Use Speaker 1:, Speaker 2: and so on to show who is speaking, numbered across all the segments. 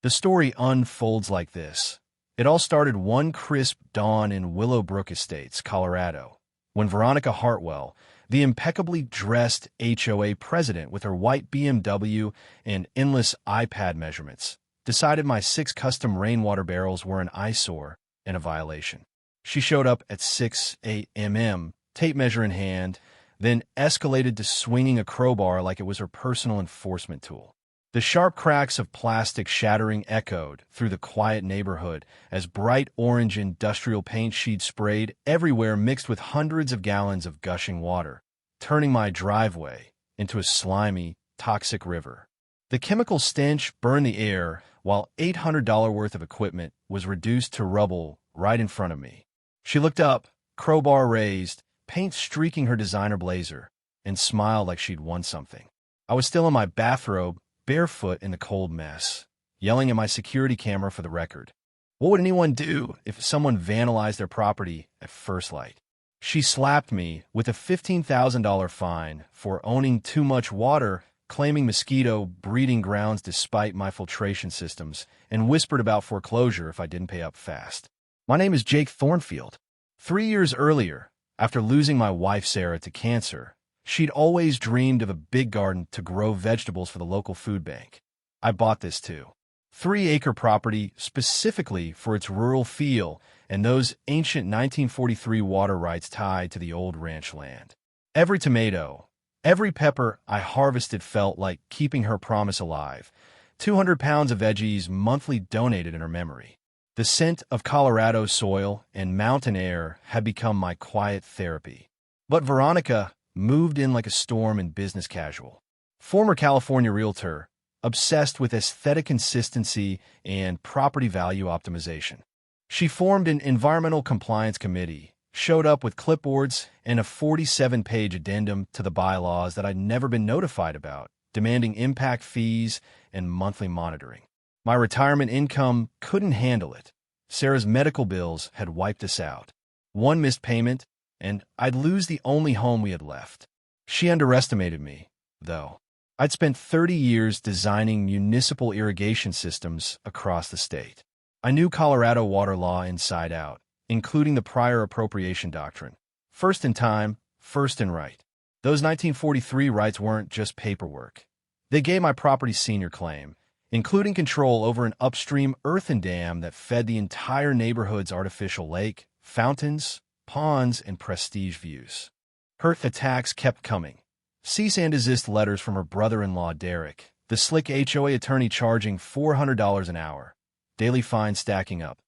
Speaker 1: The story unfolds like this. It all started one crisp dawn in Willowbrook Estates, Colorado, when Veronica Hartwell, the impeccably dressed HOA president with her white BMW and endless iPad measurements, decided my 6 custom rainwater barrels were an eyesore and a violation. She showed up at 6 a.m., tape measure in hand, then escalated to swinging a crowbar like it was her personal enforcement tool. The sharp cracks of plastic shattering echoed through the quiet neighborhood as bright orange industrial paint sheets sprayed everywhere mixed with hundreds of gallons of gushing water, turning my driveway into a slimy, toxic river. The chemical stench burned the air while $800 worth of equipment was reduced to rubble right in front of me. She looked up, crowbar raised, paint streaking her designer blazer, and smiled like she'd won something. I was still in my bathrobe, barefoot in the cold mess, yelling at my security camera for the record. What would anyone do if someone vandalized their property at first light? She slapped me with a $15,000 fine for owning too much water, claiming mosquito breeding grounds despite my filtration systems, and whispered about foreclosure if I didn't pay up fast. My name is Jake Thornfield. 3 years earlier, after losing my wife Sarah to cancer, she'd always dreamed of a big garden to grow vegetables for the local food bank. I bought this too. 3-acre property specifically for its rural feel and those ancient 1943 water rights tied to the old ranch land. Every tomato, every pepper I harvested felt like keeping her promise alive. 200 pounds of veggies monthly donated in her memory. The scent of Colorado soil and mountain air had become my quiet therapy. But Veronica moved in like a storm in business casual. Former California realtor, obsessed with aesthetic consistency and property value optimization. She formed an environmental compliance committee, showed up with clipboards and a 47-page addendum to the bylaws that I'd never been notified about, demanding impact fees and monthly monitoring. My retirement income couldn't handle it. Sarah's medical bills had wiped us out. One missed payment, and I'd lose the only home we had left. She underestimated me, though. I'd spent 30 years designing municipal irrigation systems across the state. I knew Colorado water law inside out, including the prior appropriation doctrine. First in time, first in right. Those 1943 rights weren't just paperwork. They gave my property senior claim, including control over an upstream earthen dam that fed the entire neighborhood's artificial lake, fountains, ponds, and prestige views. Her attacks kept coming. Cease and desist letters from her brother-in-law, Derek, the slick HOA attorney charging $400 an hour. Daily fines stacking up.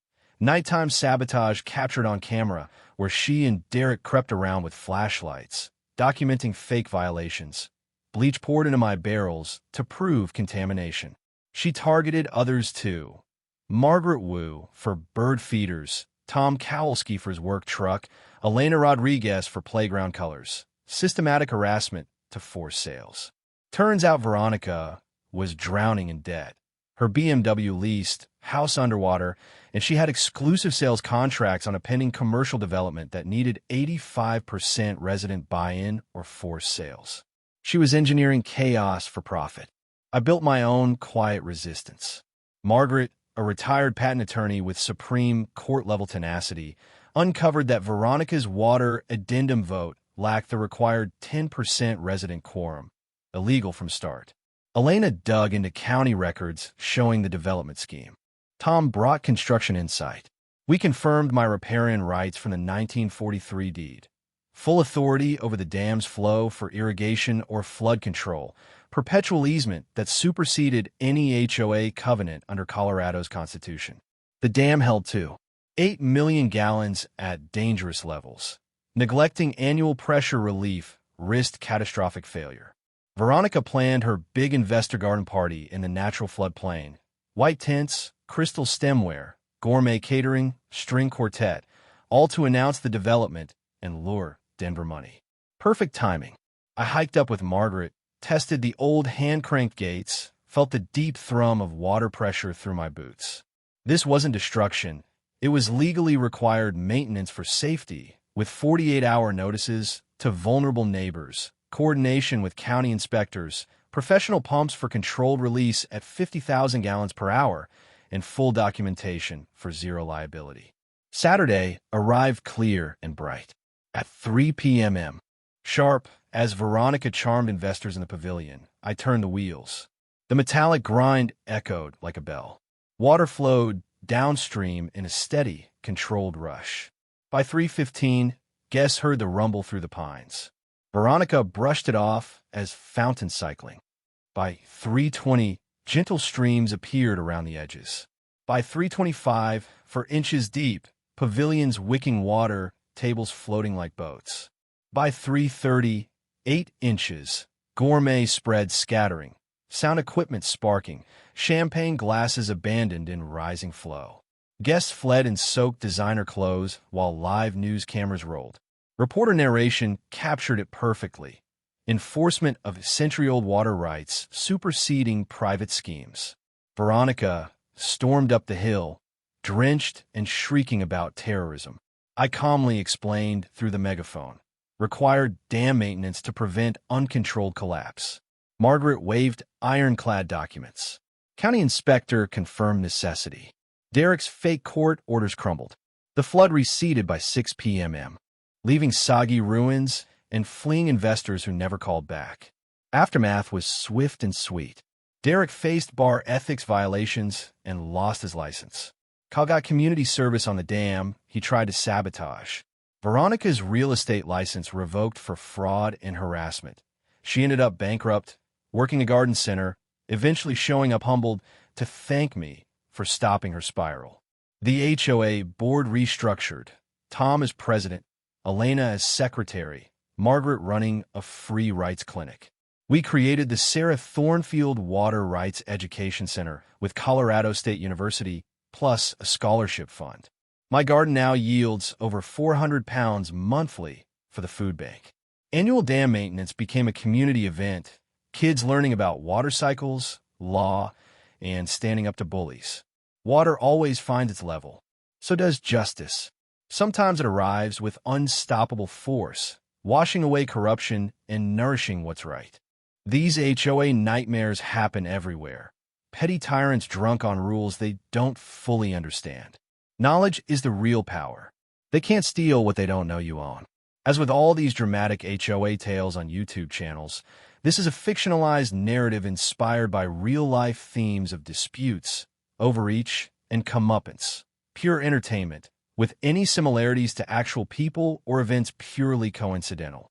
Speaker 1: Nighttime sabotage captured on camera, where she and Derek crept around with flashlights, documenting fake violations. Bleach poured into my barrels to prove contamination. She targeted others too. Margaret Wu for bird feeders, Tom Kowalski for his work truck, Elena Rodriguez for playground colors. Systematic harassment to force sales. Turns out Veronica was drowning in debt. Her BMW leased, house underwater, and she had exclusive sales contracts on a pending commercial development that needed 85% resident buy-in or forced sales. She was engineering chaos for profit. I built my own quiet resistance. Margaret, a retired patent attorney with supreme court-level tenacity, uncovered that Veronica's water addendum vote lacked the required 10% resident quorum, illegal from start. Elena dug into county records showing the development scheme. Tom brought construction insight. We confirmed my riparian rights from the 1943 deed. Full authority over the dam's flow for irrigation or flood control, perpetual easement that superseded any HOA covenant under Colorado's Constitution. The dam held 8 million gallons at dangerous levels. Neglecting annual pressure relief risked catastrophic failure. Veronica planned her big investor garden party in the natural floodplain. White tents, crystal stemware, gourmet catering, string quartet, all to announce the development and lure Denver money. Perfect timing. I hiked up with Margaret, tested the old hand-cranked gates, felt the deep thrum of water pressure through my boots. This wasn't destruction. It was legally required maintenance for safety, with 48-hour notices to vulnerable neighbors, coordination with county inspectors, professional pumps for controlled release at 50,000 gallons per hour, and full documentation for zero liability. Saturday arrived clear and bright. At 3 p.m. sharp, as Veronica charmed investors in the pavilion, I turned the wheels. The metallic grind echoed like a bell. Water flowed downstream in a steady, controlled rush. By 3:15, guests heard the rumble through the pines. Veronica brushed it off as fountain cycling. By 3:20, gentle streams appeared around the edges. By 3:25, for inches deep, pavilions wicking water, tables floating like boats. By 3:30, 8 inches, gourmet spreads scattering, sound equipment sparking, champagne glasses abandoned in rising flow. Guests fled in soaked designer clothes while live news cameras rolled. Reporter narration captured it perfectly. Enforcement of century-old water rights superseding private schemes. Veronica stormed up the hill, drenched and shrieking about terrorism. I calmly explained through the megaphone. Required dam maintenance to prevent uncontrolled collapse. Margaret waved ironclad documents. County inspector confirmed necessity. Derek's fake court orders crumbled. The flood receded by 6 p.m., leaving soggy ruins and fleeing investors who never called back. Aftermath was swift and sweet. Derek faced bar ethics violations and lost his license. Cal got community service on the dam he tried to sabotage. Veronica's real estate license revoked for fraud and harassment. She ended up bankrupt, working a garden center, eventually showing up humbled to thank me for stopping her spiral. The HOA board restructured. Tom as president, Elena as secretary, Margaret running a free rights clinic. We created the Sarah Thornfield Water Rights Education Center with Colorado State University, plus a scholarship fund. My garden now yields over 400 pounds monthly for the food bank. Annual dam maintenance became a community event, kids learning about water cycles, law, and standing up to bullies. Water always finds its level. So does justice. Sometimes it arrives with unstoppable force, washing away corruption and nourishing what's right. These HOA nightmares happen everywhere. Petty tyrants drunk on rules they don't fully understand. Knowledge is the real power. They can't steal what they don't know you own. As with all these dramatic HOA tales on YouTube channels, this is a fictionalized narrative inspired by real-life themes of disputes, overreach, and comeuppance. Pure entertainment, with any similarities to actual people or events purely coincidental.